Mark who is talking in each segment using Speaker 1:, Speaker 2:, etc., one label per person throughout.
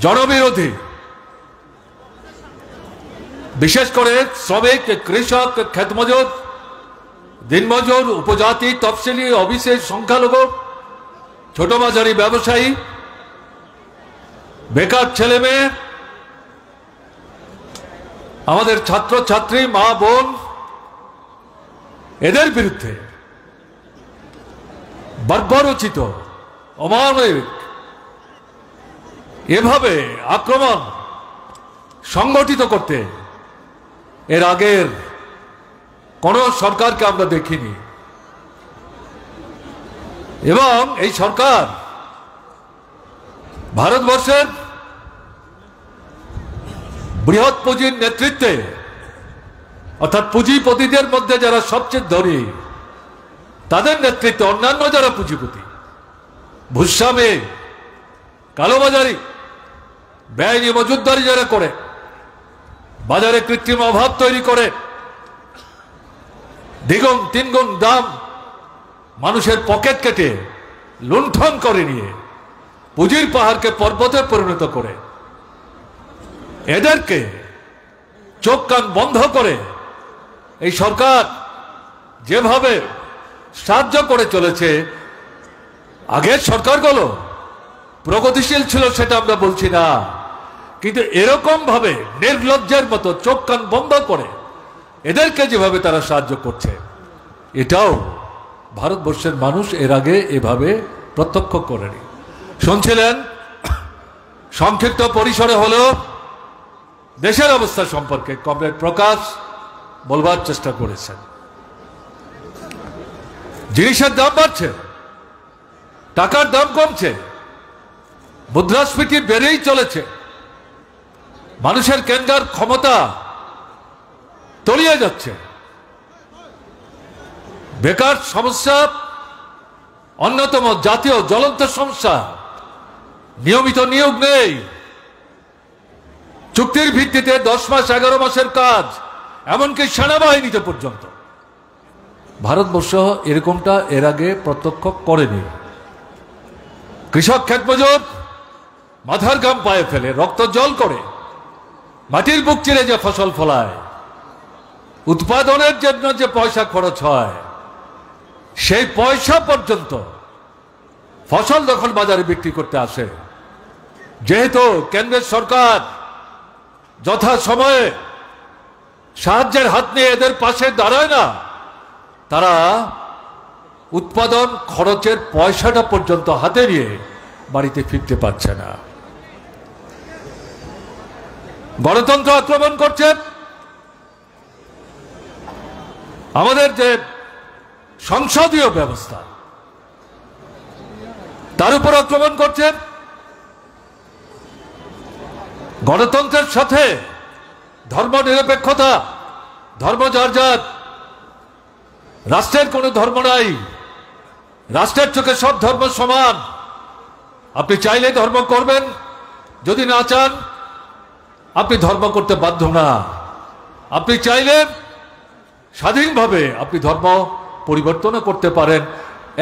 Speaker 1: জনবিরোধী, বিশেষ করে শ্রমিক, কৃষক, ক্ষেতমজুর, দিনমজুর, উপজাতি, তফসিলি, ওবিসি, সংখ্যালঘু, ছোট মাঝারি ব্যবসায়ী, বেকার ছেলে মেয়ে, আমাদের ছাত্র ছাত্রী, মা বোন, এদের বিরুদ্ধে বর্বরোচিত, অমানবিক এভাবে আক্রমণ সংগঠিত করতে এর আগের কোন সরকারকে আমরা দেখিনি। এবং এই সরকার ভারতবর্ষের বৃহৎ পুঁজির নেতৃত্বে, অর্থাৎ পুঁজিপতিদের মধ্যে যারা সবচেয়ে ধনী, তাদের নেতৃত্বে অন্যান্য যারা পুঁজিপতি, ভূস্বামী, কালোবাজারি, বেআইনি মজুতদারি যারা করে, বাজারে কৃত্রিম অভাব তৈরি করে, দ্বিগুণ তিনগুণ দাম মানুষের পকেট কেটে লুণ্ঠন করে নিয়ে পুঁজির পাহাড়কে পর্বতে পরিণত করে, এদেরকে চোখ কান বন্ধ করে এই সরকার যেভাবে সাহায্য করে চলেছে, আগের সরকারগুলো প্রগতিশীল ছিল সেটা আমরা বলছি না, কিন্তু এরকম ভাবে নির্লজ্জের মতো চোখ কান বন্ধ করে এদেরকে যেভাবে তারা সাহায্য করছে, এটাও ভারতবর্ষের মানুষ এর আগে এভাবে প্রত্যক্ষ করেনি। শুনছিলেন, সংক্ষিপ্ত পরিসরে হলেও দেশের অবস্থা সম্পর্কে কমরেড প্রকাশ বলবার চেষ্টা করেছেন। জিনিসের দাম বাড়ছে, টাকার দাম কমছে, মুদ্রাস্ফীতি বেড়েই চলেছে, মানুষের কেনার ক্ষমতা তলিয়ে যাচ্ছে, বেকার সমস্যা অন্যতম জাতীয় জ্বলন্ত সমস্যা, নিয়মিত নিয়োগ নেই, চুক্তির ভিত্তিতে 10 মাস 11 মাসের কাজ, এমনকি সেনাবাহিনীতে পর্যন্ত। ভারতবর্ষ এরকমটা এর আগে প্রত্যক্ষ করেনি। কৃষক ক্ষেতমজুর মাথার ঘাম পায়ে ফেলে, রক্ত জল করে মাটির বুক চিরে যে ফসল ফলায়, উৎপাদনের জন্য যে পয়সা খরচ হয়, সেই পয়সা পর্যন্ত ফসল যখন বাজারে বিক্রি করতে আসে, যেহেতু কেন্দ্রের সরকার যথা সময়ে সাহায্যের হাত নিয়ে এদের পাশে দাঁড়ায় না, তারা উৎপাদন খরচের পয়সাটা পর্যন্ত হাতে নিয়ে বাড়িতে ফিরতে পারছে না। গণতন্ত্র আক্রমণ করছে, আমাদের যে সংসদীয় ব্যবস্থা তার উপর আক্রমণ করছে, গণতন্ত্রের সাথে ধর্ম নিরপেক্ষতা, ধর্ম যার যার, রাষ্ট্রের কোনো ধর্ম নাই, রাষ্ট্রের চোখে সব ধর্ম সমান, আপনি চাইলে ধর্ম করবেন, যদি না চান আপনি ধর্ম করতে বাধ্য না, আপনি চাইলে স্বাধীনভাবে আপনি ধর্ম পরিবর্তনও করতে পারেন,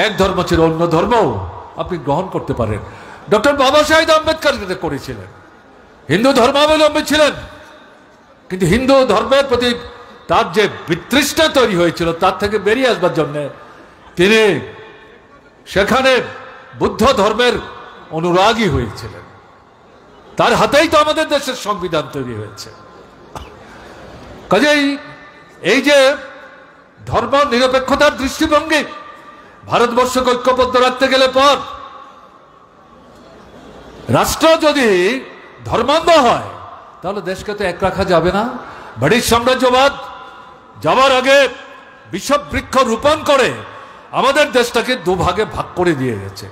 Speaker 1: এক ধর্ম ছিল অন্য ধর্মও আপনি গ্রহণ করতে পারেন। ডক্টর বাবা সাহেব আম্বেদকর এটা করেছিলেন, হিন্দু ধর্মাবলম্বী ছিলেন, কিন্তু হিন্দু ধর্মের প্রতি তার যে বিতৃষ্ণা তৈরি হয়েছিল তার থেকে বেরিয়ে আসবার জন্য তিনি সেখানে বুদ্ধ ধর্মের অনুরাগী হয়েছিলেন। তার হাতেই তো আমাদের দেশের সংবিধান তৈরি হয়েছে। কাজেই এই যে ধর্ম নিরপেক্ষতার দৃষ্টিভঙ্গি, ভারতবর্ষকে ঐক্যবদ্ধ রাখতে গেলে পর রাষ্ট্র যদি ধর্মান্ধ হয় তাহলে দেশকে তো এক রাখা যাবে না। ব্রিটিশ সাম্রাজ্যবাদ যাবার আগে বিষবৃক্ষ রোপণ করে আমাদের দেশটাকে দুভাগে ভাগ করে দিয়ে গেছে,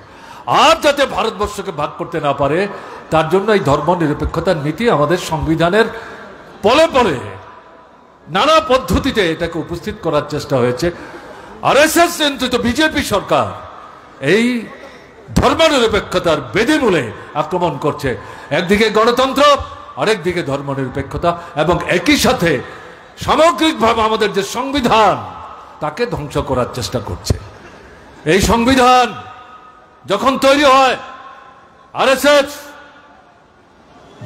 Speaker 1: আর যাতে ভারতবর্ষকে ভাগ করতে না পারে তার জন্য এই ধর্ম নিরপেক্ষতার নীতি আমাদের সংবিধানের পলে পলে নানা পদ্ধতিতে এটাকে উপস্থিত করার চেষ্টা হয়েছে। আরএসএস নিয়ন্ত্রিত বিজেপি সরকার এই ধর্ম নিরপেক্ষতার বেদিমূলে আক্রমণ করছে, একদিকে গণতন্ত্র, আরেকদিকে ধর্ম নিরপেক্ষতা, এবং একই সাথে সামগ্রিকভাবে আমাদের যে সংবিধান তাকে ধ্বংস করার চেষ্টা করছে। এই সংবিধান যখন তৈরি হয়, আরএসএস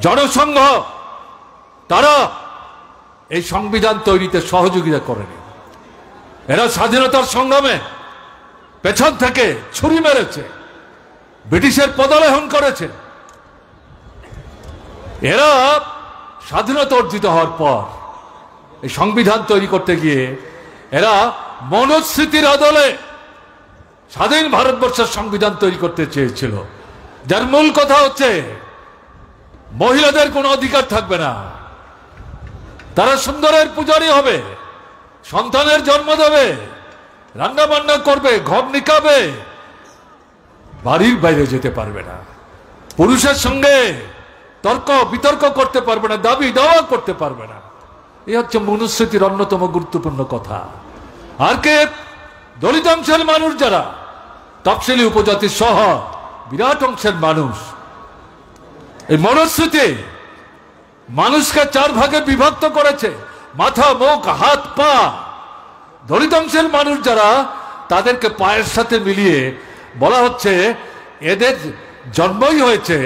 Speaker 1: জনসংঘ তারা এই সংবিধান তৈরিতে সহযোগিতা করেনি। এরা স্বাধীনতার সংগ্রামে পেছন থেকে ছুরি মেরেছে, ব্রিটিশের পদালেহন করেছে। এরা স্বাধীনতা অর্জিত হওয়ার পর এই সংবিধান তৈরি করতে গিয়ে এরা মনুস্মৃতির আদলে স্বাধীন ভারতবর্ষের সংবিধান তৈরি করতে চেয়েছিল, যার মূল কথা হচ্ছে মহিলাদের কোনো অধিকার থাকবে না, তারা সুন্দরের পূজারী হবে, সন্তানের জন্ম দেবে, রান্না বান্না করবে, ঘর নিকাবে, বাড়ির বাইরে যেতে পারবে না, পুরুষের সঙ্গে তর্ক বিতর্ক করতে পারবে না, দাবি দাওয়া করতে পারবে না। এই হচ্ছে মনুস্মৃতির অন্যতম গুরুত্বপূর্ণ কথা। আর কে দলিত অংশের মানুষ, যারা তফসিলি উপজাতি সহ বিরাট অংশের মানুষ, এই মনুস্মৃতি মানুষকে 4 ভাগে বিভক্ত করেছে, মাথা, মুখ, হাত, পা। দলিত অংশের মানুষ যারা, তাদেরকে পায়ের সাথে মিলিয়ে বলা হচ্ছে এদের জন্মই হয়েছে,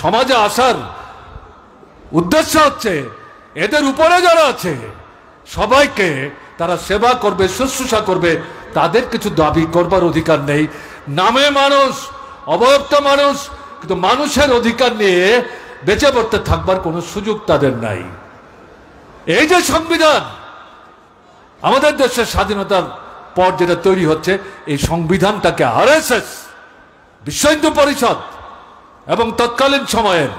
Speaker 1: সমাজে আসার উদ্দেশ্য হচ্ছে এদের উপরে যারা আছে সবাইকে তারা সেবা করবে, শুশ্রূষা করবে, তাদের কিছু দাবি করবার অধিকার নেই। নামে মানুষ, অবয়ক্ত মানুষ, কিন্তু মানুষের অধিকার নিয়ে বেঁচে পড়তে থাকবার কোনো সুযোগ তাদের নাই। এই যে সংবিধান আমাদের দেশের স্বাধীনতার পর যেটা তৈরি হচ্ছে, এই সংবিধানটাকে আরএসএস, বিশ্ব হিন্দু পরিষদ এবং তৎকালীন সময়ের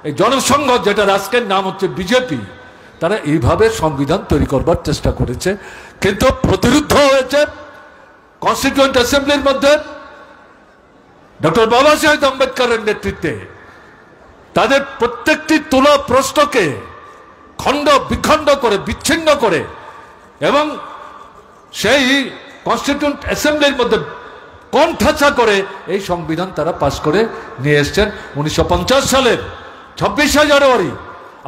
Speaker 1: এই জনসংঘ, যেটা আজকের নাম হচ্ছে বিজেপি, তারা এইভাবে সংবিধান তৈরি করবার চেষ্টা করেছে, কিন্তু প্রতিরুদ্ধ হয়েছে কনস্টিটিউয়েন্ট অ্যাসেম্বলির মধ্যে ডক্টর বাবা সাহেব আম্বেদকরের নেতৃত্বে। তাদের প্রত্যেকটি তোলা প্রশ্নকে খণ্ড বিখণ্ড করে, বিচ্ছিন্ন করে, এবং সেই কনস্টিটিউয়েন্ট অ্যাসেম্বলির মধ্যে কণ্ঠাসা করে এই সংবিধান তারা পাশ করে নিয়ে এসছেন। 1950 সালের 26শে জানুয়ারি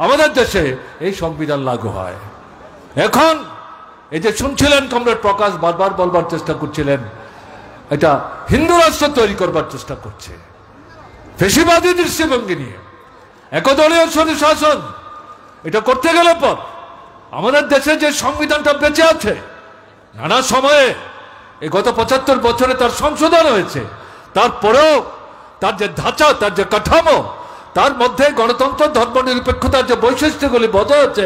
Speaker 1: আমাদের দেশে এই সংবিধান লাগু হয়। এখন এই যে শুনছিলেন কমরেড প্রকাশ বারবার বলবার চেষ্টা করছিলেন, এটা হিন্দু রাষ্ট্র তৈরি করবার চেষ্টা করছে ফেসিবাদী দৃষ্টিভঙ্গি নিয়ে, একদলীয় শাসন। এটা করতে গেলে পর আমাদের দেশে যে সংবিধানটা বেঁচে আছে, নানা সময়ে এই গত 75 বছরে তার সংশোধন হয়েছে, তারপরেও তার যে ধাঁচা, তার যে কাঠামো, তার মধ্যে গণতন্ত্র, ধর্মনিরপেক্ষতার যে বৈশিষ্ট্যগুলি বজায় হচ্ছে,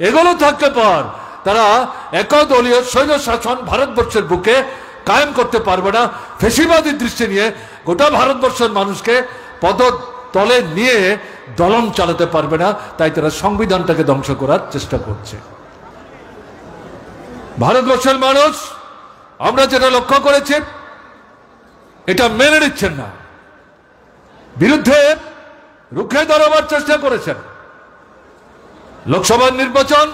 Speaker 1: এগুলো থাকলে পর তারা একদলীয় স্বৈর শাসন ভারতবর্ষের বুকে কায়েম করতে পারবে না। ফেসিবাদী দৃষ্টি নিয়ে গোটা ভারতবর্ষের মানুষকে পদতলে নিয়ে দলন চালাতে পারবে না, তাই তারা সংবিধানটাকে ধ্বংস করার চেষ্টা করছে। ভারতবর্ষের মানুষ, আমরা যেটা লক্ষ্য করেছি, এটা মেনে নিচ্ছেন না, বিরুদ্ধে রুখে দাঁড়াবার চেষ্টা করেছেন। লোকসভার নির্বাচন,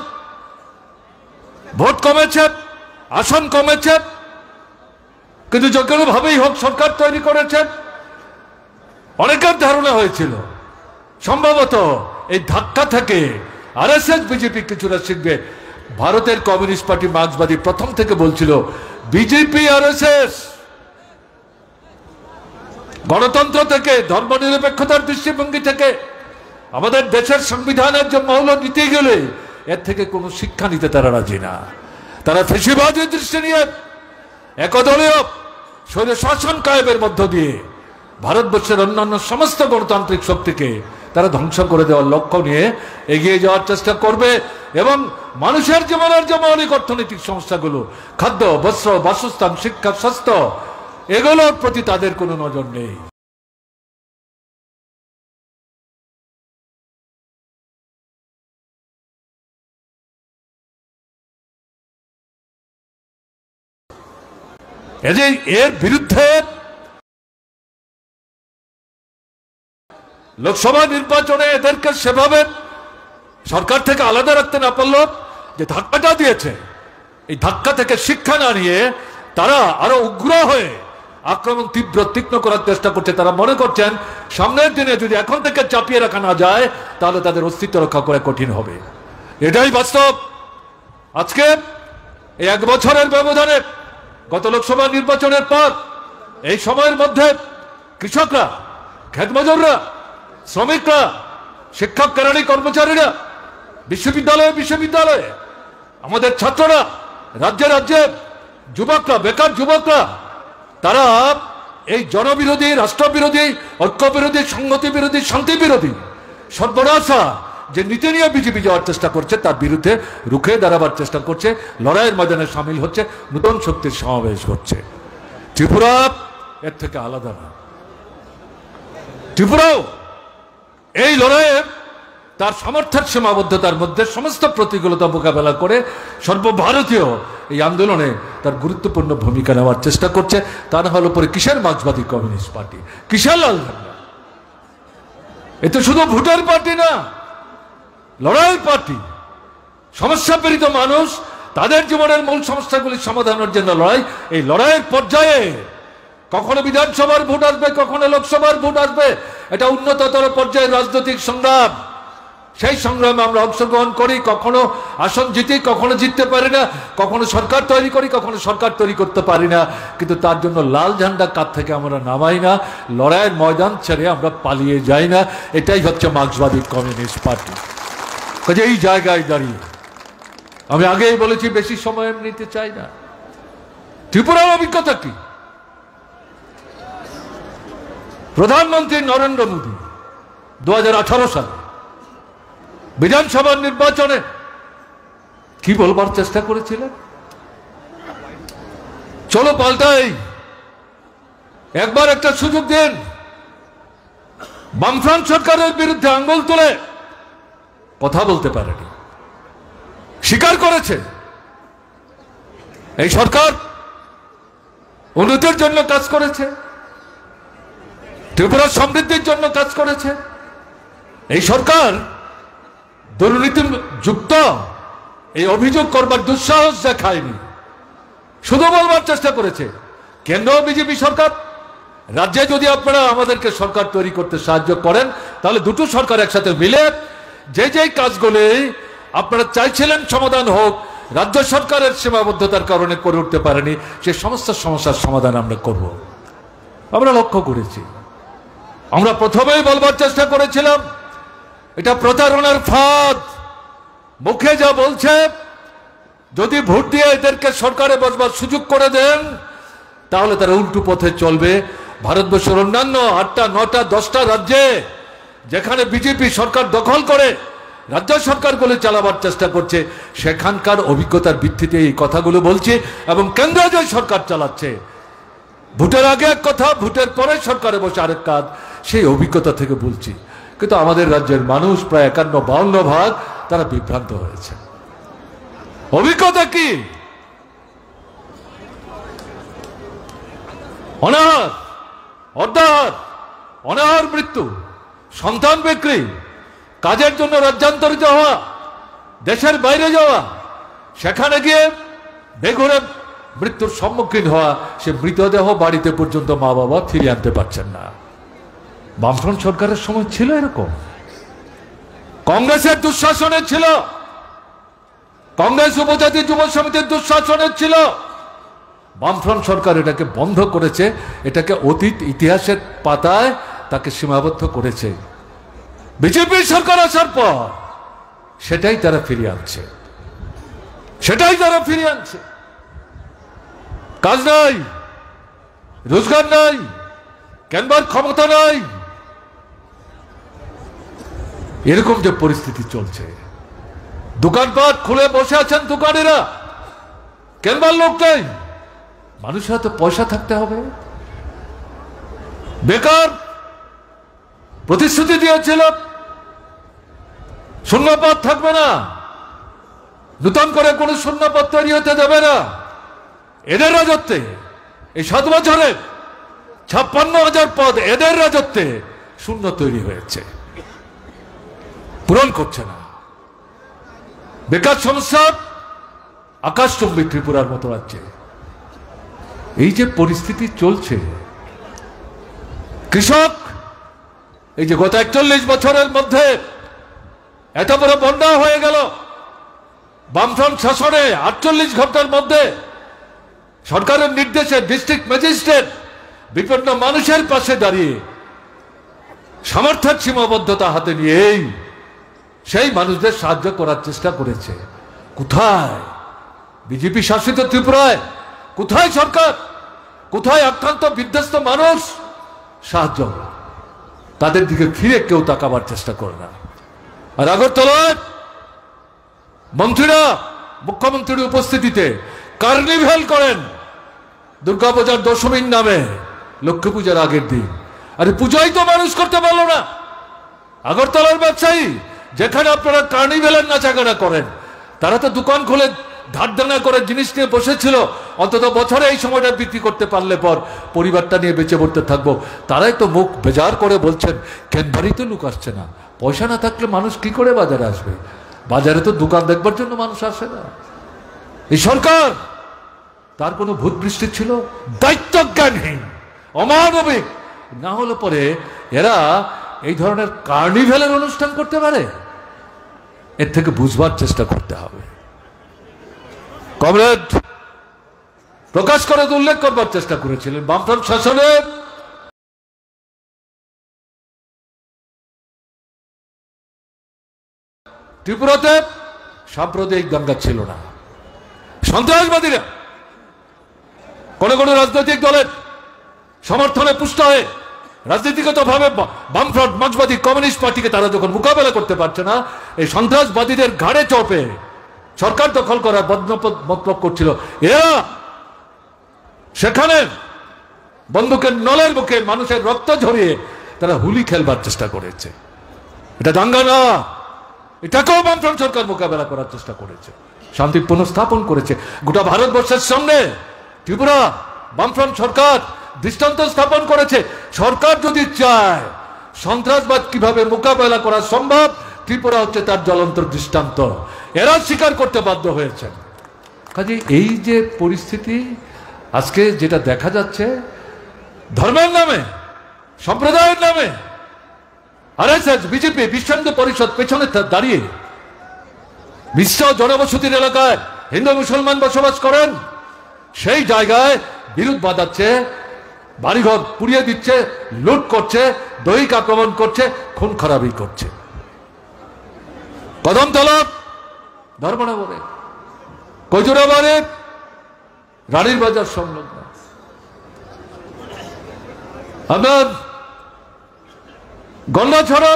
Speaker 1: ভোট কমেছে, আসন কমেছে, কিন্তু যে কোনোভাবেই হোক সরকার তৈরি করেছেন। অনেকের ধারণা হয়েছিল সম্ভবত এই ধাক্কা থেকে আরএসএস বিজেপি কিছুটা শিখবে। ভারতের কমিউনিস্ট পার্টি, মার্ক্সবাদী প্রথম থেকে বলছিল বিজেপি আরএসএস গণতন্ত্র থেকে, ধর্মনিরপেক্ষতার দৃষ্টিভঙ্গি থেকে, আমাদের দেশের সংবিধানের যে মৌল নীতি গেলে এর থেকে কোনো শিক্ষা নিতে তারা রাজি না। তারা ফেসিবাদী দৃষ্টি নিয়ে একদলীয় স্বৈর শাসন কায়েমের মধ্য দিয়ে ভারতবর্ষের অন্যান্য সমস্ত গণতান্ত্রিক শক্তিকে তারা ধ্বংস করে দেওয়ার লক্ষ্য নিয়ে এগিয়ে যাওয়ার চেষ্টা করবে, এবং মানুষের জীবনের যে মৌলিক অর্থনৈতিক সমস্যাগুলো, খাদ্য, বস্ত্র, বাসস্থান, শিক্ষা, স্বাস্থ্য, এগুলোর প্রতি তাদের কোনো নজর নেই। এর বিরুদ্ধে লোকসভা নির্বাচনে এদেরকে সেভাবে সরকার থেকে আলাদা রাখতে না পারল, যে ধাক্কাটা দিয়েছে, এই ধাক্কা থেকে শিক্ষা না নিয়ে তারা আরো উগ্র হয়ে আক্রমণ তীক্ষ্ণ করার চেষ্টা করছে। তারা মনে করছেন সামনের দিনে যদি এখন থেকে চাপিয়ে রাখা না যায়, তাহলে তাদের অস্তিত্ব রক্ষা করা কঠিন হবে। এটাই বাস্তব। আজকে এই 1 বছরের ব্যবধানে, গত লোকসভা নির্বাচনের পর এই সময়ের মধ্যে কৃষকরা, ক্ষেত মজুররা, শ্রমিকরা শিক্ষক কেরানি কর্মচারীরা, বিশ্ববিদ্যালয়ে আমাদের ছাত্ররা, রাজ্যে রাজ্যে যুবকরা, বেকার যুবকরা, তারা এই জনবিরোধী, রাষ্ট্রবিরোধী, ঐক্যবিরোধী, সংহতি বিরোধী, শান্তি বিরোধী সর্বনাশা যে নীতি নিয়ে বিজেপি যাওয়ার চেষ্টা করছে, তার বিরুদ্ধে রুখে দাঁড়াবার চেষ্টা করছে, লড়াইয়ের ময়দানে সামিল হচ্ছে, নতুন শক্তির সমাবেশ ঘটছে। ত্রিপুরা এর থেকে আলাদা না। ত্রিপুরাও এই লড়াইয়ে তার সামর্থ্যের সীমাবদ্ধতার মধ্যে সমস্ত প্রতিকূলতা মোকাবেলা করে সর্বভারতীয় এই আন্দোলনে তার গুরুত্বপূর্ণ ভূমিকা নেওয়ার চেষ্টা করছে। তা না হলে পরে কিসের মার্ক্সবাদী কমিউনিস্ট পার্টি, কিসের লাল ঝান্ডা? এ তো শুধু ভোটের পার্টি না, লড়াইয়ের পার্টি। সমস্যা পীড়িত মানুষ, তাদের জীবনের মূল সমস্যাগুলি সমাধানের জন্য লড়াই। এই লড়াইয়ের পর্যায়ে কখনো বিধানসভার ভোট আসবে, কখনো লোকসভার ভোট আসবে, এটা উন্নততর পর্যায়ের রাজনৈতিক সংগ্রাম। সেই সংগ্রামে আমরা অংশগ্রহণ করি, কখনো আসন জিতি, কখনো জিততে পারি না, কখনো সরকার তৈরি করি, কখনো সরকার তৈরি করতে পারি না, কিন্তু তার জন্য লাল ঝান্ডা কাঁধ থেকে আমরা নামাই না, লড়াইয়ের ময়দান ছেড়ে আমরা পালিয়ে যাই না। এটাই হচ্ছে মার্ক্সবাদী কমিউনিস্ট পার্টি। কাজে এই জায়গায় দাঁড়িয়ে আমি আগেই বলেছি, বেশি সময় নিতে চাই না। ত্রিপুরার অভিজ্ঞতা কি? প্রধানমন্ত্রী নরেন্দ্র মোদী 2018 সালে বিধানসভার নির্বাচনে কি বলবার চেষ্টা করেছিলেন? চলো পাল্টাই, একবার একটা সুযোগ দিন। বামফ্রন্ট সরকারের বিরুদ্ধে আঙ্গুল তুলে কথা বলতে পারেনি, স্বীকার করেছে এই সরকার উন্নতির জন্য কাজ করেছে, ত্রিপুরার সমৃদ্ধির জন্য কাজ করেছে। এই সরকার দুর্নীতি যুক্ত এই অভিযোগ করবার দুঃসাহস দেখায়নি, শুধু বলবার চেষ্টা করেছে কেন্দ্র বিজেপি সরকার, রাজ্যে যদি আপনারা আমাদেরকে সরকার তৈরি করতে সাহায্য করেন, তাহলে দুটো সরকার একসাথে মিলে যে যে কাজগুলি আপনারা চাইছিলেন সমাধান হোক, রাজ্য সরকারের সীমাবদ্ধতার কারণে করে উঠতে পারেনি, সে সমস্ত সমস্যার সমাধান আমরা করব। আমরা লক্ষ্য করেছি, আমরা প্রথমেই বলবার চেষ্টা করেছিলাম এটা প্রতারণার ফাঁদ। মুখে যা বলছে, যদি ভোট দিয়ে এদেরকে সরকারে বসবার সুযোগ করে দেন, তাহলে তারা উল্টো পথে চলবে। ভারতবর্ষের অন্যান্য 8টা 9টা 10টা রাজ্যে যেখানে বিজেপি সরকার দখল করে রাজ্য সরকারগুলো চালাবার চেষ্টা করছে, সেখানকার অভিজ্ঞতার ভিত্তিতে এই কথাগুলো বলছে। এবং কেন্দ্রে যে সরকার চালাচ্ছে, ভোটের আগে এক কথা, ভোটের পরে সরকারে বসে আরেক কাজ, সেই অভিজ্ঞতা থেকে বলছি। কিন্তু আমাদের রাজ্যের মানুষ প্রায় 51-52% তারা বিভ্রান্ত হয়েছে। অভিজ্ঞতা কি? অনাহার, অর্ধাহার, অনাহার মৃত্যু, সন্তান বিক্রি, কাজের জন্য রাজ্যান্তরিত হওয়া, দেশের বাইরে যাওয়া, সেখানে গিয়ে বেঘরে মৃত্যুর সম্মুখীন হওয়া, সে মৃতদেহ বাড়িতে পর্যন্ত মা বাবা ফিরিয়ে আনতে পারছেন না। বামফ্রন্ট সরকারের সময় ছিল এরকম, কংগ্রেসের দুঃশাসনে ছিল, কংগ্রেস উপজাতি যুব সমিতির দুঃশাসনে ছিল। বামফ্রন্ট সরকার এটাকে বন্ধ করেছে, এটাকে অতীত ইতিহাসের পাতায় তাকে সীমাবদ্ধ করেছে। বিজেপি সরকার আসার পর সেটাই তারা ফিরিয়ে আনছে, সেটাই তারা ফিরিয়ে আনছে। কাজ নাই, রোজগার নাই, কেনবার ক্ষমতা নাই, এরকম যে পরিস্থিতি চলছে। দোকানপাট খুলে বসে আছেন দোকানিরা, কেনবার লোক নেই। মানুষের হাতে পয়সা থাকতে হবে। বেকার প্রতিশ্রুতি দিয়েছিল শূন্যপদ থাকবে না, নতুন করে কোন শূন্যপদ তৈরি হতে দেবে না। এদের রাজত্বে এই 7 বছরে 56,000 পদ এদের রাজত্বে শূন্য তৈরি হয়েছে, পূরণ করছে না। বেকার সমস্যা আকাশচুম্বী ত্রিপুরার মতো রাজ্যে এই যে পরিস্থিতি চলছে, কৃষক এই যে গত 41 বছরের মধ্যে এত বড় বন্যা হয়ে গেল, বামফ্রন্ট শাসনে 48 ঘন্টার মধ্যে সরকারের নির্দেশে ডিস্ট্রিক্ট ম্যাজিস্ট্রেট বিভিন্ন মানুষের পাশে দাঁড়িয়ে সামর্থ্যের সীমাবদ্ধতা হাতে নিয়েই সেই মানুষদের সাহায্য করার চেষ্টা করেছে। কোথায় বিজেপি শাসিত ত্রিপুরায়? কোথায় সরকার? কোথায় আক্রান্ত বিধ্বস্ত মানুষ? সাহায্য তাদের দিকে ফিরে কেউ তাকাবার চেষ্টা করে না। আর আগরতলায় মন্ত্রীরা মুখ্যমন্ত্রীর উপস্থিতিতে কার্নিভেল করেন দুর্গাপূজার দশমীর নামে, লক্ষ্মী পূজার আগের দিন। আরে পূজাই তো মানুষ করতে পারলো না। আগরতলার ব্যবসায়ী যেখানে আপনারা কার্নিভেলের নাচাগানা করেন, তারা তো দোকান খুলে ধার দেনা করে জিনিস নিয়ে বসেছিল, অন্তত বছরে এই সময়টা বিক্রি করতে পারলে পর পরিবারটা নিয়ে বেঁচে পড়তে থাকবো। তারাই তো মুখ বেজার করে বলছেন কেন বাড়িতে লোক আসছে না। পয়সা না থাকলে মানুষ কি করে বাজারে আসবে? বাজারে তো দোকান দেখবার জন্য মানুষ আসে না। এই সরকার, তার কোনো ভূত বৃষ্টি ছিল? দায়িত্ব জ্ঞানহীন, অমানবিক। না হলে পরে এরা এই ধরনের কার্নিভেলের অনুষ্ঠান করতে পারে? এর থেকে বুঝবার চেষ্টা করতে হবে। কমরেড প্রকাশ করে উল্লেখ করবার চেষ্টা করেছিলেন বামফ্রন্ট শাসনে ত্রিপুরাতে সাম্প্রদায়িক দাঙ্গা ছিল না। সন্ত্রাসবাদীরা কোন কোন রাজনৈতিক দলের সমর্থনে পুষ্ট হয়ে রাজনীতিগতভাবে বামফ্রন্ট মার্ক্সবাদী কমিউনিস্ট পার্টিকে তারা যখন মোকাবেলা করতে পারছে না, এই সন্ত্রাসবাদীদের ঘাড়ে চপে সরকার দখল করার মতলব করছিল। এরা সেখানে বন্দুকের নলের মুখে মানুষের রক্ত ঝরিয়ে তারা হুলি খেলবার চেষ্টা করেছে। এটা দাঙ্গা না, এটাকেও বামফ্রন্ট সরকার মোকাবেলা করার চেষ্টা করেছে, শান্তি পুনঃস্থাপন করেছে। গোটা ভারতবর্ষের সামনে ত্রিপুরা বামফ্রন্ট সরকার দৃষ্টান্ত স্থাপন করেছে। সরকার যদি চায় সন্ত্রাসবাদ কিভাবে মোকাবেলা করা সম্ভব, ত্রিপুরা হচ্ছে তার জ্বলন্ত দৃষ্টান্ত। এরা স্বীকার করতে বাধ্য হয়েছে। কাজে এই যে পরিস্থিতি আজকে যেটা দেখা যাচ্ছে, ধর্মের নামে, সম্প্রদায়ের নামে আরএসএস, বিজেপি, বিশ্ব হিন্দু পরিষদ পেছনে দাঁড়িয়ে বিশ্ব জনবসতির এলাকায় হিন্দু মুসলমান বসবাস করেন, সেই জায়গায় বিরোধ বাঁধাচ্ছে, বাড়িঘর পুড়িয়ে দিচ্ছে, লুট করছে, দৈহিক আক্রমণ করছে, খুন খারাপি করছে। কদমতলা ধর্মনগরে, কৈজুরাবাড়ে, রানীর বাজার সংলগ্ন, আপনার গন্ডাছড়া,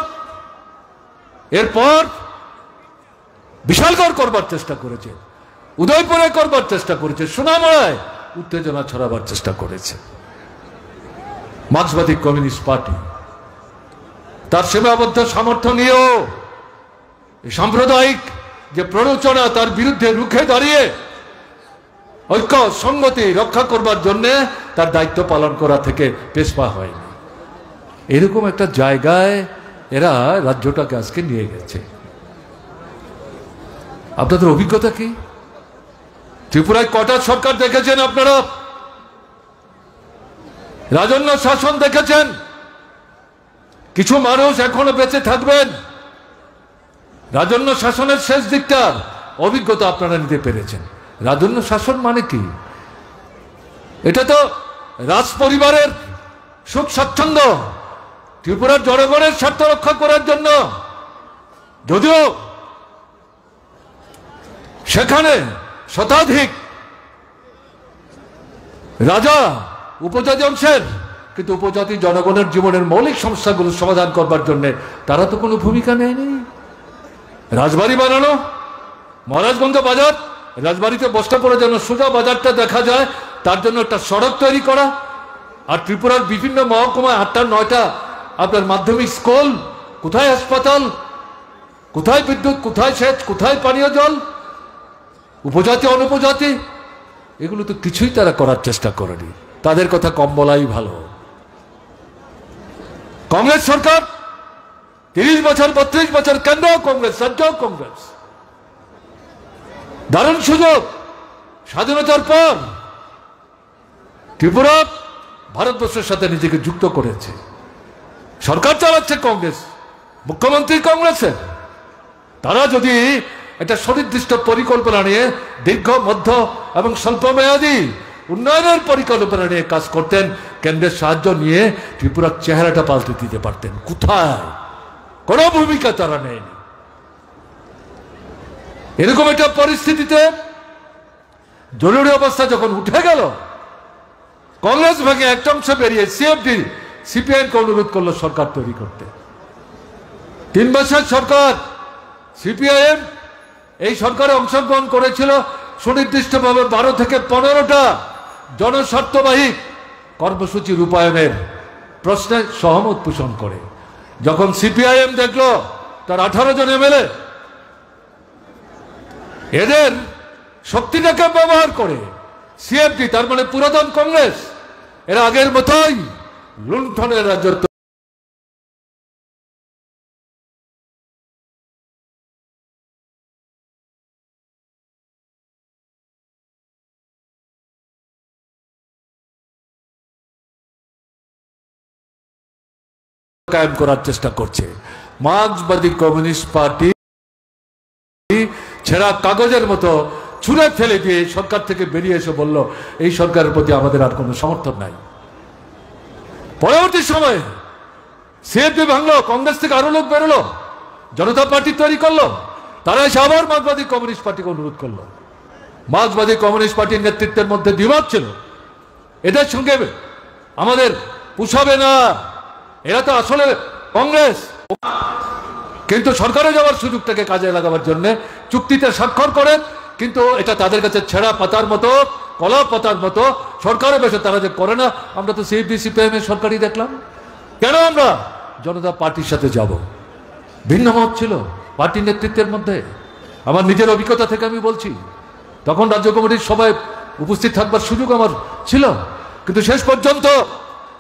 Speaker 1: এরপর বিশালগড় করবার চেষ্টা করেছে, উদয়পুরে করবার চেষ্টা করেছে, সোনামুড়ায় উত্তেজনা ছড়াবার চেষ্টা করেছে মার্ক্সবাদী কমিউনিস্ট পার্টি। তার সীমাবদ্ধ সামর্থ্য নিয়েও সাম্প্রদায়িক যে প্ররোচনা, তার বিরুদ্ধে রুখে দাঁড়িয়ে ঐক্য সংগতি রক্ষা করবার জন্য তার দায়িত্ব পালন করা থেকে পেছপা হয়নি। এরকম একটা জায়গায় এরা রাজ্যটাকে আজকে নিয়ে গেছে। আপনাদের অভিজ্ঞতা কি? ত্রিপুরায় কটা সরকার দেখেছেন আপনারা? রাজন্য শাসন দেখেছেন? কিছু মানুষ এখনো বেঁচে থাকবেন। রাজন্য শাসনের শেষ দিকটার অভিজ্ঞতা আপনারা নিতে পেরেছেন। রাজন্য শাসন মানে কি? এটা তো রাজ পরিবারের সুখ স্বাচ্ছন্দ্য, ত্রিপুরার জনগণের স্বার্থ রক্ষা করার জন্য। যদিও সেখানে শতাধিক রাজা উপজাতি অংশের, কিন্তু উপজাতি জনগণের জীবনের মৌলিক সমস্যাগুলো সমাধান করবার জন্য তারা তো কোনো ভূমিকা নেয়নি। রাজবাড়ি বানানো, মহারাজগঞ্জ বাজার, রাজবাড়িতে বসতে পড়ে যেন সোজা বাজারটা দেখা যায়, তার জন্য একটা সড়ক তৈরি করা। আর ত্রিপুরার বিভিন্ন মহকুমায় 8টা 9টা আপনার মাধ্যমিক স্কুল, কোথায় হাসপাতাল, কোথায় বিদ্যুৎ, কোথায় সেচ, কোথায় পানীয় জল, উপজাতি অনুপজাতি, এগুলো তো কিছুই তারা করার চেষ্টা করেনি। তাদের কথা কম বলাই ভালো। কংগ্রেস সরকার 30 বছর 32 বছর কেন্দ্র কংগ্রেস, রাজ্য কংগ্রেস, দারুণ সুযোগ। স্বাধীনতার পর ত্রিপুরা ভারতবর্ষের সাথে নিজেকে যুক্ত করেছে। সরকার চালাচ্ছে কংগ্রেস, মুখ্যমন্ত্রী কংগ্রেসের। তারা যদি একটা সুনির্দিষ্ট পরিকল্পনা নিয়ে দীর্ঘ, মধ্য এবং স্বল্পমেয়াদী উন্নয়নের পরিকল্পনা নিয়ে কাজ করতেন, কেন্দ্রের সাহায্য নিয়ে ত্রিপুরার চেহারাটা পাল্টে দিতে পারতেন। কোথায়? কোনো ভূমিকা তারা নেয়নি। এরকম একটা পরিস্থিতিতে জরুরি অবস্থা যখন উঠে গেল, কংগ্রেস ভাগে একটা অংশ বেরিয়ে সিএফডি সিপিআইএম কে অনুরোধ করলো সরকার তৈরি করতে। 3 বছর সরকার সিপিআইএম এই সরকারে অংশগ্রহণ করেছিল সুনির্দিষ্টভাবে 12 থেকে 15টা জনস্বার্থবাহী কর্মসূচি রূপায়ণের প্রশ্নে সহমত পোষণ করে। যখন সিপিআইএম দেখলো তার 18 জন এমএলএ এদের শক্তিটাকে ব্যবহার করে সিএফডি, তার মানে পুরাতন কংগ্রেস, এরা আগের মতোই লুণ্ঠনের রাজত্ব কায়েম করার চেষ্টা করছে। মার্ক্সবাদী কমিউনিস্ট পার্টি ছেঁড়া কাগজের মতো ছুঁড়ে ফেলে দিয়ে সরকার থেকে বেরিয়ে এসে বলল এই সরকারের প্রতি আমাদের আর কোনো সমর্থন নাই। পরবর্তী সময়ে সিএফডি ভাঙলো, কংগ্রেস থেকে আরো লোক বেরোলো, জনতা পার্টি তৈরি করলো, তারা এসে আবার মার্ক্সবাদী কমিউনিস্ট পার্টিকে অনুরোধ করলো। মার্ক্সবাদী কমিউনিস্ট পার্টির নেতৃত্বের মধ্যে দ্বিমত ছিল, এদের সঙ্গে আমাদের পুষাবে না, এরা তো আসলে কংগ্রেস। কিন্তু সরকারে যাওয়ার সুযোগটাকে কাজে লাগাবার জন্য চুক্তিতে স্বাক্ষর করে, কিন্তু এটা তাদের কাছে ছেঁড়া পাতার মতো, কলা পাতার মতো, সরকারে বসে তারা যে করে না। আমরা তো সিএফডি সিপিআইএম এর সরকারই দেখলাম, কেন আমরা জনতা পার্টির সাথে যাব? ভিন্ন মত ছিল পার্টির নেতৃত্বের মধ্যে। আমার নিজের অভিজ্ঞতা থেকে আমি বলছি, তখন রাজ্য কমিটির সভায় উপস্থিত থাকবার সুযোগ আমার ছিল, কিন্তু শেষ পর্যন্ত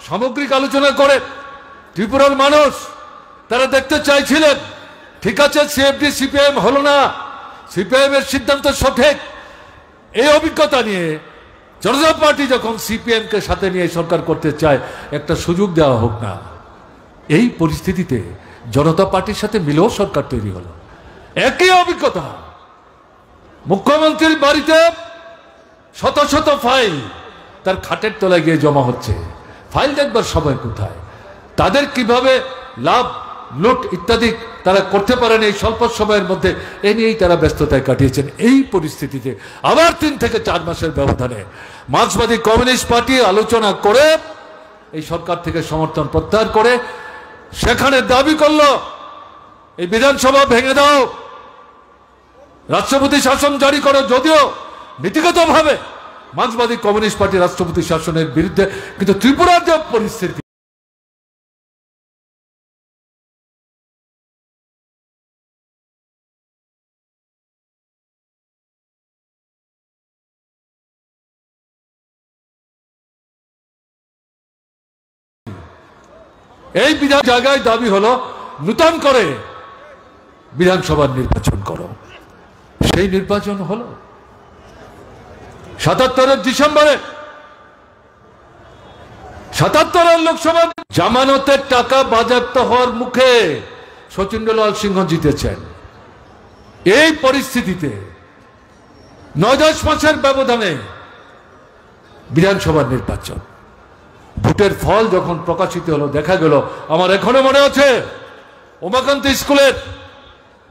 Speaker 1: সামগ্রিক আলোচনা করে ত্রিপুরার মানুষ তারা দেখতে চাইছিলেন, ঠিক আছে সিএফডি সিপিআইএম হলো না, সিপিআইএম এর সিদ্ধান্ত সঠিক। এই অভিজ্ঞতা নিয়ে জনতা পার্টি যখন সিপিএম কে সাথে নিয়ে সরকার করতে চায়, একটা সুযোগ দেওয়া হোক না। এই পরিস্থিতিতে জনতা পার্টির সাথে মিলেও সরকার তৈরি হলো। একই অভিজ্ঞতা, মুখ্যমন্ত্রীর বাড়িতে শত শত ফাইল তার খাটের তলায় গিয়ে জমা হচ্ছে, ফাইল দেখবার সময় কোথায়, তাদের কিভাবে লাভ লুট ইত্যাদি তারা করতে পারেন এই স্বল্প সময়ের মধ্যে, এ নিয়েই তারা ব্যস্ততায় কাটিয়েছেন। এই পরিস্থিতিতে আবার 3 থেকে 4 মাসের ব্যবধানে মার্ক্সবাদী কমিউনিস্ট পার্টি আলোচনা করে এই সরকার থেকে সমর্থন প্রত্যাহার করে সেখানে দাবি করলো এই বিধানসভা ভেঙে দাও, রাষ্ট্রপতি শাসন জারি করো। যদিও নীতিগতভাবে মার্ক্সবাদী কমিউনিস্ট পার্টি রাষ্ট্রপতি শাসনের বিরুদ্ধে, কিন্তু ত্রিপুরার যে পরিস্থিতি, এই বিধান জায়গায় দাবি হলো নূতন করে বিধানসভার নির্বাচন করো। সেই নির্বাচন হলো 77-এর ডিসেম্বরে। 77-এর লোকসভা জামানতের টাকা বাজেয়াপ্ত হওয়ার মুখে শচীন্দ্রলাল সিংহ জিতেছেন। এই পরিস্থিতিতে 9-10 মাসের ব্যবধানে বিধানসভার নির্বাচন, ভোটের ফল যখন প্রকাশিত হলো, দেখা গেল, আমার এখনো মনে আছে উমাকান্তি স্কুলের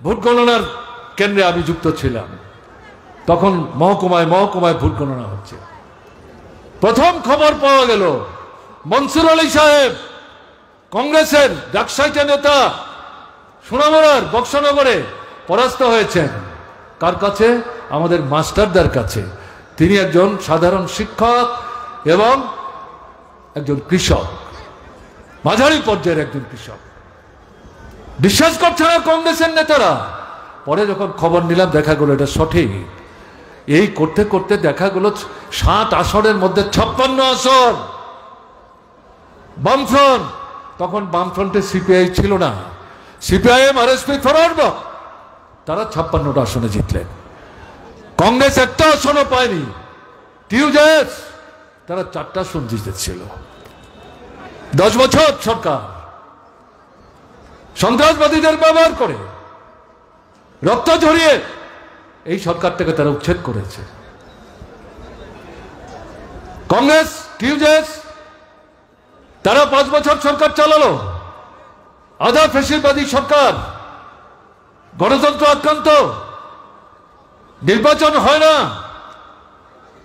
Speaker 1: ভোট গণনার কেন্দ্রে আমি যুক্ত ছিলাম। তখন মহকুমায় মহকুমায় ভোট গণনা হচ্ছে। প্রথম খবর পাওয়া গেল মনসুর আলী সাহেব, কংগ্রেসের ডাকসাইটে নেতা, সোনামুড়ার বক্সনগরে পরাস্ত হয়েছেন। কার কাছে? আমাদের মাস্টারদার কাছে। তিনি একজন সাধারণ শিক্ষক এবং একজন কৃষক, মাঝারি পর্যায়ের একজন কৃষক। বিশ্বাস করছে না কংগ্রেসের নেতারা। পরে যখন খবর নিলাম, দেখা গেল এটা সঠিক। এই করতে করতে দেখা গেল 7 আসনের মধ্যে 56 আসন বামফ্রন্ট। তখন বামফ্রন্টে সিপিআই ছিল না, সিপিআইএম আরএসপি ফরওয়ার্ড, তারা 56টা আসনে জিতলেন। কংগ্রেস একটা আসনও পায়নি। টিউজেস তারা 4টা আসন জিতেছিল। 10 বছর সরকার সন্ত্রাসবাদীদের ব্যবহার করে, রক্ত ঝরিয়ে এই সরকারটাকে তারা উচ্ছেদ করেছে। কংগ্রেস টিউজেস তারা 5 বছর সরকার চালালো। আধা ফ্যাসিবাদী সরকার, গণতন্ত্র আক্রান্ত। নির্বাচন হয় না।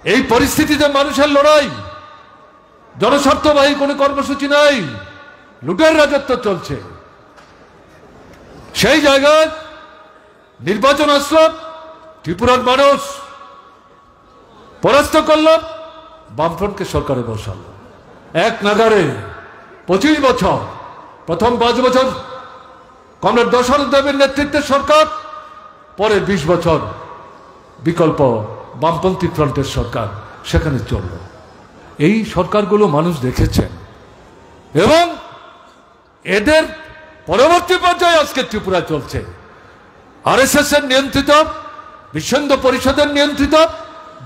Speaker 1: এই পরিস্থিতিতে মানুষের লড়াই, জনস্বার্থবাহী কোনো কর্মসূচি নাই, লুটের রাজত্ব চলছে। সেই জায়গায় নির্বাচন আসলো, ত্রিপুরার মানুষ পরাস্ত করল, বামফ্রন্টকে সরকারে বসালো। এক নাগারে 25 বছর, প্রথম 5 বছর কমরেড দশরথ দেবের নেতৃত্বের সরকার, পরে 20 বছর বিকল্প বামপন্থী ফ্রন্টের সরকার সেখানে চলল। এই সরকারগুলো মানুষ দেখেছেন এবং এদের পরবর্তী পর্যায়ে আজকে ত্রিপুরা চলছে আরএসএস এর নিয়ন্ত্রিত, বিশ্ব হিন্দু পরিষদের নিয়ন্ত্রিত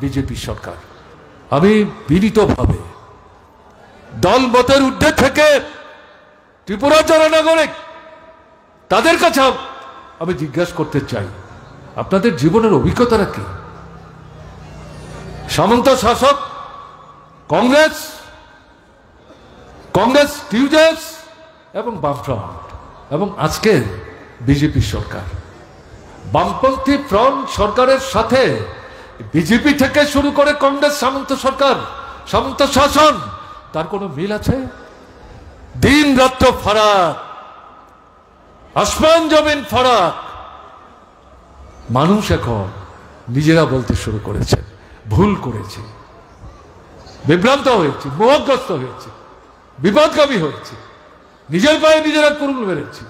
Speaker 1: বিজেপি সরকার। আমি বিনীতভাবে দল মতের ঊর্ধ্বে থেকে ত্রিপুরার যারা নাগরিক তাদের কাছে আমি জিজ্ঞাসা করতে চাই, আপনাদের জীবনের অভিজ্ঞতাটা কি? সামন্ত শাসক কংগ্রেস, টিউজেস এবং বামফ্রন্ট, এবং আজকের বিজেপি সরকার। বামপন্থী ফ্রন্ট সরকারের সাথে বিজেপি থেকে শুরু করে কংগ্রেস সামন্ত সরকার, সামন্ত শাসন, তার কোনো মিল আছে? দিন রাত্র ফারাক, আসমান জমিন ফারাক। মানুষ এখন নিজেরা বলতে শুরু করেছে ভুল করেছে, বিভ্রান্ত হয়েছে, মোহগ্রস্ত হয়েছে, বিপদগামী হয়েছে, নিজের পায়ে নিজেরা কুরুল মেরেছে।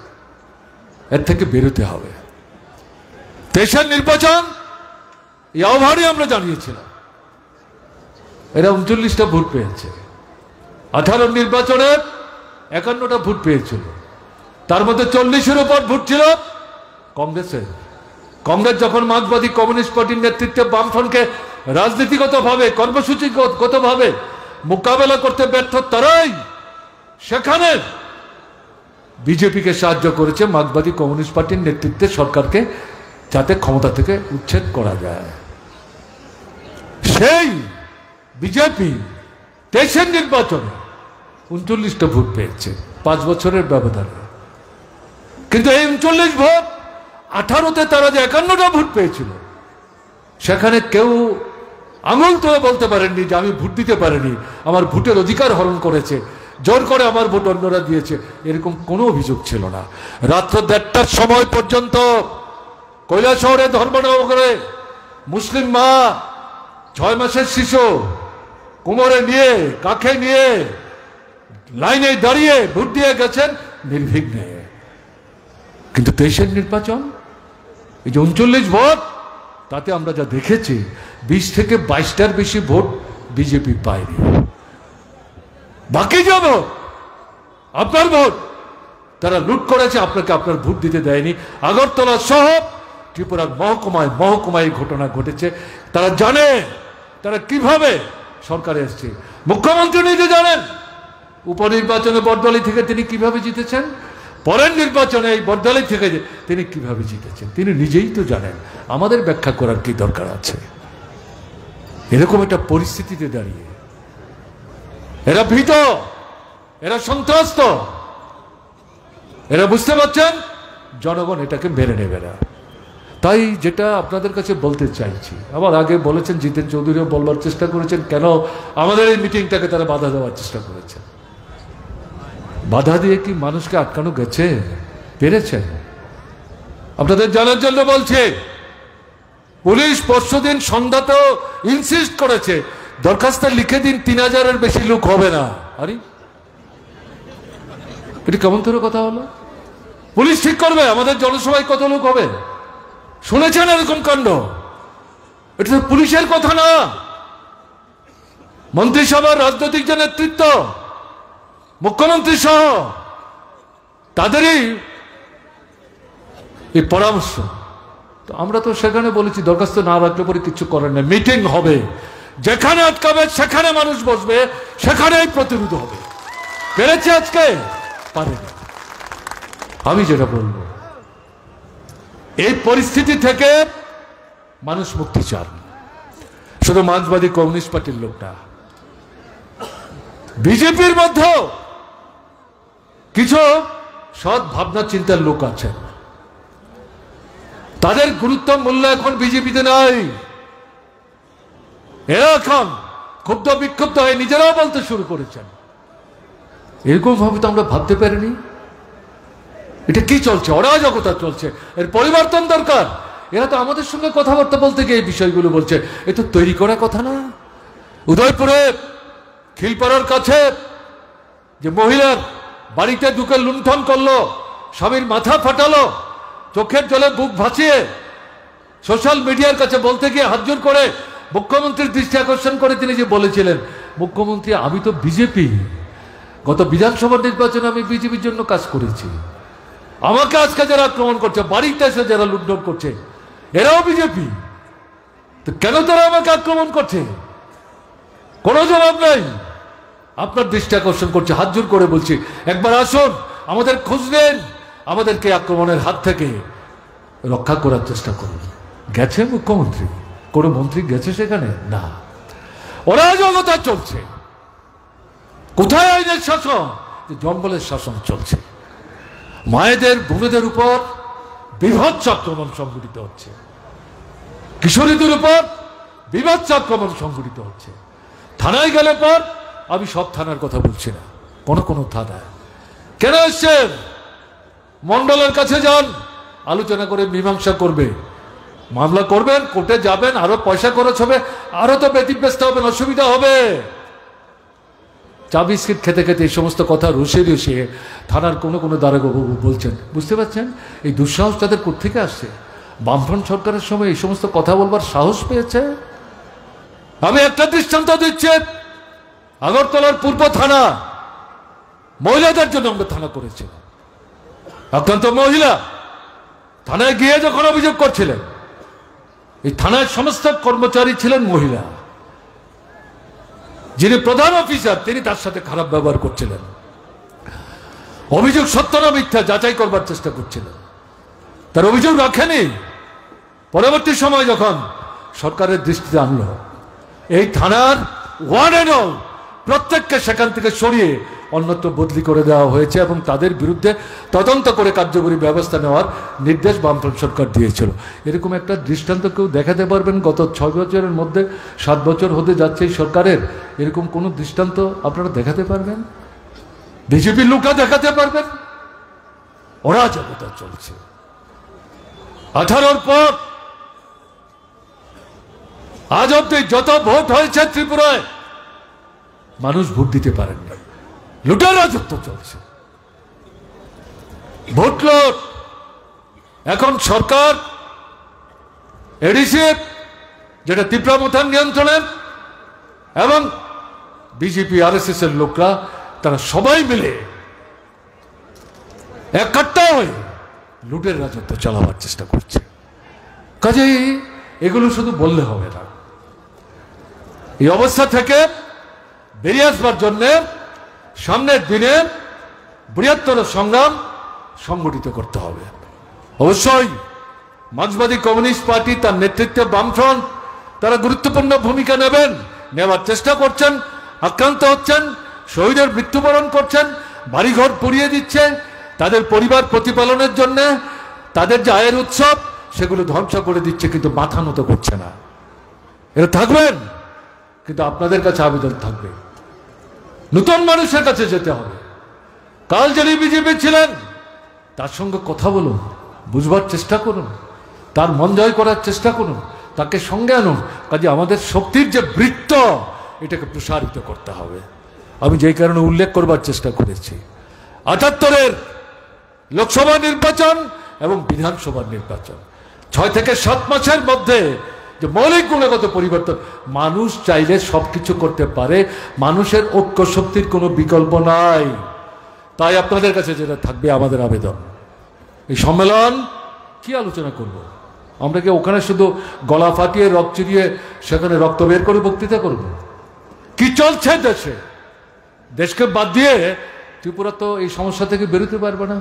Speaker 1: এর থেকে বেরোতে হবে। দেশের নির্বাচন এই আহ্বানই আমরা জানিয়েছিলাম। এরা 39টা ভোট পেয়েছে, 18 নির্বাচনে 51টা ভোট পেয়েছিল, তার মধ্যে 40-এর উপর ভোট ছিল কংগ্রেসের। কংগ্রেস যখন মার্ক্সবাদী কমিউনিস্ট পার্টির নেতৃত্বে বামফ্রন্টকে রাজনীতিগতভাবে, কর্মসূচিগতভাবে মোকাবেলা করতে ব্যর্থ, তারাই সেখানে বিজেপিকে সাহায্য করেছে মার্ক্সবাদী কমিউনিস্ট পার্টির নেতৃত্বে সরকারকে, যাতে ক্ষমতা থেকে উচ্ছেদ করা যায়। সেই বিজেপি 23-এর নির্বাচনে 39টা ভোট পেয়েছে 5 বছরের ব্যবধানে। কিন্তু এই 39 ভোট 18তে তারা যে 51টা ভোট পেয়েছিল, সেখানে কেউ আঙুল তুলে বলতে পারেননি যে আমি ভোট দিতে পারিনি, আমার ভোটের অধিকার হরণ করেছে, জোর করে আমার ভোট অন্যরা দিয়েছে, এরকম কোনো অভিযোগ ছিল না। রাত্র 1:30টার সময় পর্যন্ত কৈলাসহরে, ধর্মনগরে মুসলিম মা 6 মাসের শিশু কোমরে নিয়ে, কাঁখে নিয়ে লাইনে দাঁড়িয়ে ভোট দিয়ে গেছেন নির্বিঘ্নে। কিন্তু 23-এর নির্বাচন, এই যে 39 ভোট, তাতে আমরা যা দেখেছি 20 থেকে 22টার বেশি ভোট বিজেপি পায়নি। বাকি যে ভোট, আপনার ভোট, তারা লুট করেছে, আপনাকে আপনার ভোট দিতে দেয়নি। আগরতলা সহ ত্রিপুরার মহকুমায় মহকুমায় ঘটনা ঘটেছে। তারা জানে তারা কিভাবে সরকারে এসছে। মুখ্যমন্ত্রী নিজে জানেন উপনির্বাচনে বর্দলি থেকে তিনি কিভাবে জিতেছেন, পরের নির্বাচনে এই বর্দলি থেকে তিনি কিভাবে জিতেছেন তিনি নিজেই তো জানেন। আমাদের ব্যাখ্যা করার কি দরকার আছে? এরকম একটা পরিস্থিতিতে দাঁড়িয়ে এরা ভীত, এরা সন্ত্রস্ত, এরা বুঝতে পারছেন জনগণ এটাকে মেনে নেবে না। তাই যেটা আপনাদের কাছে বলতে চাইছি, আবার আগে বলেছেন জিতেন চৌধুরীও বলবার চেষ্টা করেছেন, কেন আমাদের এই মিটিংটাকে তারা বাধা দেওয়ার চেষ্টা করেছেন। বাধা দিয়ে কি মানুষকে আটকানো গেছে? পেরেছেন? আপনাদের জানার জন্য বলছে, পুলিশ পরশুদিন সন্ধ্যাতেও ইনসিস্ট করেছে দরখাস্ত লিখে দিন, 3000-এর বেশি লোক হবে না। আরে এটি কেমন ধরে কথা হলো? পুলিশ ঠিক করবে আমাদের জনসভায় কত লোক হবে? শুনেছেন এরকম কাণ্ড? এটা তো পুলিশের কথা না, মন্ত্রিসভার রাজনৈতিক যে নেতৃত্ব, মুখ্যমন্ত্রী সহ তাদেরই এই পরামর্শ। তো আমরা তো সেখানে বলেছি দরখাস্ত না রাখলে পরে কিছু করার নেই, মিটিং হবে, যেখানে আটকাবে সেখানে মানুষ বসবে, সেখানেই প্রতিরোধ হবে। পেরেছে আজকে? পারেনি। আমি যেটা বলবো, এই পরিস্থিতি থেকে মানুষ মুক্তি চান, শুধু মার্ক্সবাদী কমিউনিস্ট পার্টির লোক না, বিজেপির মধ্যেও কিছু সৎ ভাবনা চিন্তার লোক আছেন। তাদের গুরুত্ব মূল্য এখন বিজেপিতে নাই। এরা এখন ক্ষুব্ধ বিক্ষুব্ধ হয়ে নিজেরাও বলতে শুরু করেছেন। এরকম ভাবে তো আমরা ভাবতে পারিনি। এটা কি চলছে? অরাজকতা চলছে, এর পরিবর্তন দরকার। এরা তো আমাদের সঙ্গে কথাবার্তা বলতে গিয়ে এই বিষয়গুলো বলছে। এ তো তৈরি করা কথা না। উদয়পুরে খিলপাড়ার কাছে যে মহিলার বাড়িতে ঢুকে লুণ্ঠন করলো, স্বামীর মাথা ফাটালো, চোখের জলে বুক ভাসিয়ে সোশ্যাল মিডিয়ার কাছে বলতে গিয়ে হাতজোড় করে মুখ্যমন্ত্রীর দৃষ্টি আকর্ষণ করে তিনি যে বলেছিলেন, মুখ্যমন্ত্রী আমি তো বিজেপি, গত বিধানসভা নির্বাচনে আমি বিজেপির জন্য কাজ করেছি, আমাকে আজকে যারা আক্রমণ করছে, বাড়িতে এসে যারা লুণ্ঠন করছে, এরাও বিজেপি, তো কেন তারা আমাকে আক্রমণ করছে? কোনো জবাব নাই। আপনার দৃষ্টি আকর্ষণ করছে, হাত জোর করে বলছি, একবার আসুন, আমাদের খোঁজ নেন, আমাদেরকে আক্রমণের হাত থেকে রক্ষা করার চেষ্টা করুন। গেছে মুখ্যমন্ত্রী? কোনো মন্ত্রী গেছে সেখানে? না। অরাজকতা চলছে। কোথায় আইনের শাসন? জঙ্গলের শাসন চলছে। মায়েদের বোনেদের উপর বীভৎস আক্রমণ সংঘটিত হচ্ছে, কিশোরীদের উপর বীভৎস আক্রমণ সংঘটিত হচ্ছে। থানায় গেলে পর, আমি সব থানার কথা বলছি না, কোন কোন থানায় কেন এসছেন? মন্ডলের কাছে যান, আলোচনা করে মীমাংসা করবে, মামলা করবেন, কোর্টে যাবেন, আরো পয়সা খরচ হবে, আরো তো ব্যতিব্যস্ত হবেন, অসুবিধা হবে। চা বিস্কিট খেতে খেতে এই সমস্ত কথা রসিয়ে রসিয়ে থানার কোনো কোনো দারোগাবু বলছেন। বুঝতে পারছেন এই দুঃসাহস তাদের কোত্থেকে আসছে? বামফ্রন্ট সরকারের সময় এই সমস্ত কথা বলবার সাহস পেয়েছে। আমি একটা দৃষ্টান্ত দিচ্ছি, আগরতলার পূর্ব থানা, মহিলাদের জন্য আমরা থানা করেছি। আক্রান্ত মহিলা থানায় গিয়ে যখন অভিযোগ করছিলেন, এই থানায় সমস্ত কর্মচারী ছিলেন মহিলা, যিনি প্রধান অফিসার তিনি তার সাথে খারাপ ব্যবহার করছিলেন। অভিযোগ সত্য না মিথ্যা যাচাই করবার চেষ্টা করছিলেন, তার অভিযোগ রাখেনি। পরবর্তী সময় যখন সরকারের দৃষ্টিতে আনলো, এই থানার ওয়ান অ্যান্ড অল প্রত্যেককে সেখান থেকে সরিয়ে অন্যত্র বদলি করে দেওয়া হয়েছে এবং তাদের বিরুদ্ধে তদন্ত করে কার্যকরী ব্যবস্থা নেওয়ার নির্দেশ বামফ্রন্ট সরকার দিয়েছিল। এরকম একটা দৃষ্টান্ত কেউ দেখাতে পারবেন? গত 6 বছরের মধ্যে 7 বছর হতে যাচ্ছে এই সরকারের, এরকম কোন দৃষ্টান্ত আপনারা দেখাতে পারবেন? বিজেপির লোকরা দেখাতে পারবেন? অরাজকতা চলছে। 18-র পর আজ অব্দি যত ভোট হয়েছে ত্রিপুরায়, মানুষ ভোট দিতে পারেননি। লুটের রাজত্ব চলছে, ভোট লুট। এখন সরকার এডিসি, যেটা ত্রিপুরা মথান নিয়ন্ত্রণের, এবং বিজেপি আরএসএস এর লোকরা, তারা সবাই মিলে একটা হয়ে লুটের রাজত্ব চালাবার চেষ্টা করছে। কাজেই এগুলো শুধু বললে হবে না। এই অবস্থা থেকে বেরিয়ে আসবার জন্য সামনের দিনে বৃহত্তর সংগ্রাম সংগঠিত করতে হবে। অবশ্যই মার্ক্সবাদী কমিউনিস্ট পার্টি, তার নেতৃত্বে বামফ্রন্ট, তারা গুরুত্বপূর্ণ ভূমিকা নেবেন, নেওয়ার চেষ্টা করছেন। আক্রান্ত হচ্ছেন, শহীদের মৃত্যুবরণ করছেন, বাড়িঘর পুড়িয়ে দিচ্ছে, তাদের পরিবার প্রতিপালনের জন্য তাদের যে আয়ের উৎসব সেগুলো ধ্বংস করে দিচ্ছে, কিন্তু মাথা নত করছে না। এরা থাকবেন, কিন্তু আপনাদের কাছে আবেদন থাকবে, নতুন মানুষের কাছে যেতে হবে। কাল যিনি বিজেপি ছিলেন তার সঙ্গে কথা বলুন, বুঝবার চেষ্টা করুন, তার মন জয় করার চেষ্টা করুন, তাকে সঙ্গে আনুন। কাজে আমাদের শক্তির যে বৃত্ত, এটাকে প্রসারিত করতে হবে। আমি যেই কারণে উল্লেখ করবার চেষ্টা করেছি, 78-এর লোকসভা নির্বাচন এবং বিধানসভা নির্বাচন, 6 থেকে 7 মাসের মধ্যে যে মৌলিক গুণগত পরিবর্তন, মানুষ চাইলে সবকিছু করতে পারে, মানুষের ঐক্য শক্তির কোনো বিকল্প নাই। তাই আপনাদের কাছে যেটা থাকবে আমাদের আবেদন, এই সম্মেলন কি আলোচনা করব? আমরা কি ওখানে শুধু গলা ফাটিয়ে রক্ত চিরিয়ে সেখানে রক্ত বের করে বক্তৃতা করব? কি চলছে দেশে? দেশকে বাদ দিয়ে ত্রিপুরা তো এই সমস্যা থেকে বেরোতে পারবে না।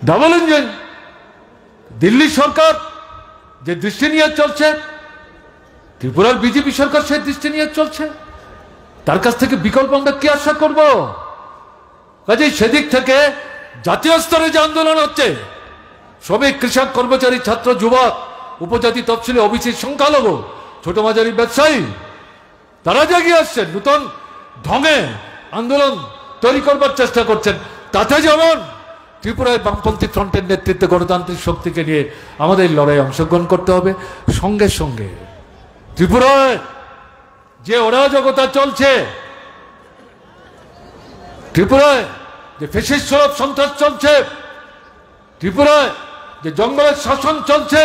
Speaker 1: ডাবল ইঞ্জিন দিল্লি সরকার যে দৃষ্টি নিয়ে চলছে, ত্রিপুরার বিজেপি সরকার সেই দৃষ্টি নিয়ে চলছে, তার কাছ থেকে বিকল্প আমরা কি আশা করব? কাজেই সেদিক থেকে জাতীয় স্তরে যে আন্দোলন হচ্ছে, শ্রমিক, কৃষক, কর্মচারী, ছাত্র, যুবক, উপজাতি, তফসিলি, ওবিসি, সংখ্যালঘু, ছোট মাঝারি ব্যবসায়ী, তারা জাগিয়ে আসছেন, নূতন ঢঙে আন্দোলন তৈরি করবার চেষ্টা করছেন। তাতে যেমন ত্রিপুরায় বামপন্থী ফ্রন্টের নেতৃত্বে গণতান্ত্রিক শক্তিকে নিয়ে আমাদের লড়াই অংশগ্রহণ করতে হবে। সঙ্গে সঙ্গে ত্রিপুরায় যে অরাজকতা চলছে, ত্রিপুরায় যে ফ্যাসিস্ট সন্ত্রাস চলছে, ত্রিপুরায় যে জঙ্গলের শাসন চলছে,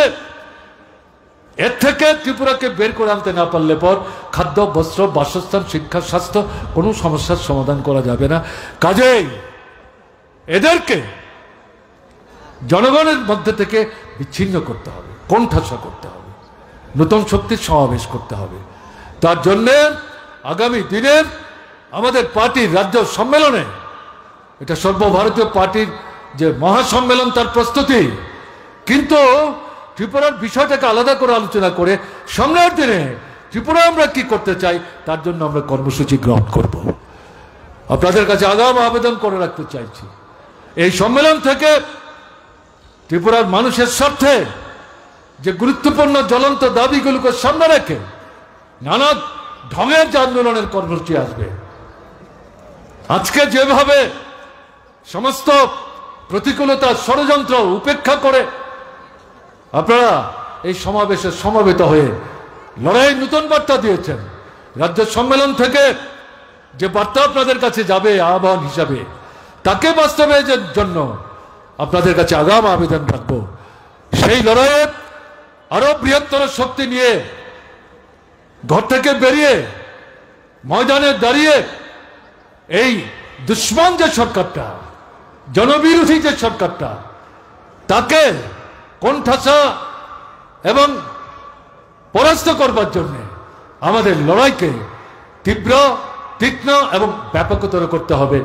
Speaker 1: এর থেকে ত্রিপুরাকে বের করে আনতে না পারলে পর খাদ্য, বস্ত্র, বাসস্থান, শিক্ষা, স্বাস্থ্য কোনো সমস্যার সমাধান করা যাবে না। কাজেই এদেরকে জনগণের মধ্যে থেকে বিচ্ছিন্ন করতে হবে, কোণঠাসা করতে হবে, নতুন শক্তির সমাবেশ করতে হবে। তার জন্যে আগামী দিনের আমাদের পার্টির রাজ্য সম্মেলনে, এটা সর্বভারতীয় পার্টির যে মহাসম্মেলন, তার প্রস্তুতি, কিন্তু ত্রিপুরার বিষয়টাকে আলাদা করে আলোচনা করে সামনের দিনে ত্রিপুরা আমরা কি করতে চাই তার জন্য আমরা কর্মসূচি গ্রহণ করব। আপনাদের কাছে আগাম আবেদন করে রাখতে চাইছি, এই সম্মেলন থেকে ত্রিপুরার মানুষের স্বার্থে যে গুরুত্বপূর্ণ জ্বলন্ত দাবিগুলোকে সামনে রেখে নানা ঢঙের যে আন্দোলনের কর্মসূচি আসবে, আজকে যেভাবে সমস্ত প্রতিকূলতা, ষড়যন্ত্র উপেক্ষা করে আপনারা এই সমাবেশে সমবেত হয়ে লড়াই নতুন বার্তা দিয়েছেন, রাজ্য সম্মেলন থেকে যে বার্তা আপনাদের কাছে যাবে আহ্বান হিসাবে, তাকে বাস্তবায়নের জন্য আপনাদের কাছে আগাম আবেদন রাখবো। সেই লড়াইয়ে আরো বৃহত্তর শক্তি নিয়ে ঘর থেকে বেরিয়ে ময়দানে দাঁড়িয়ে এই দুশ্মন যে সরকারটা, জনবিরোধী যে সরকারটা, তাকে কোণঠাসা এবং পরাস্ত করবার জন্য আমাদের লড়াইকে তীব্র, তীক্ষ্ণ এবং ব্যাপকতর করতে হবে।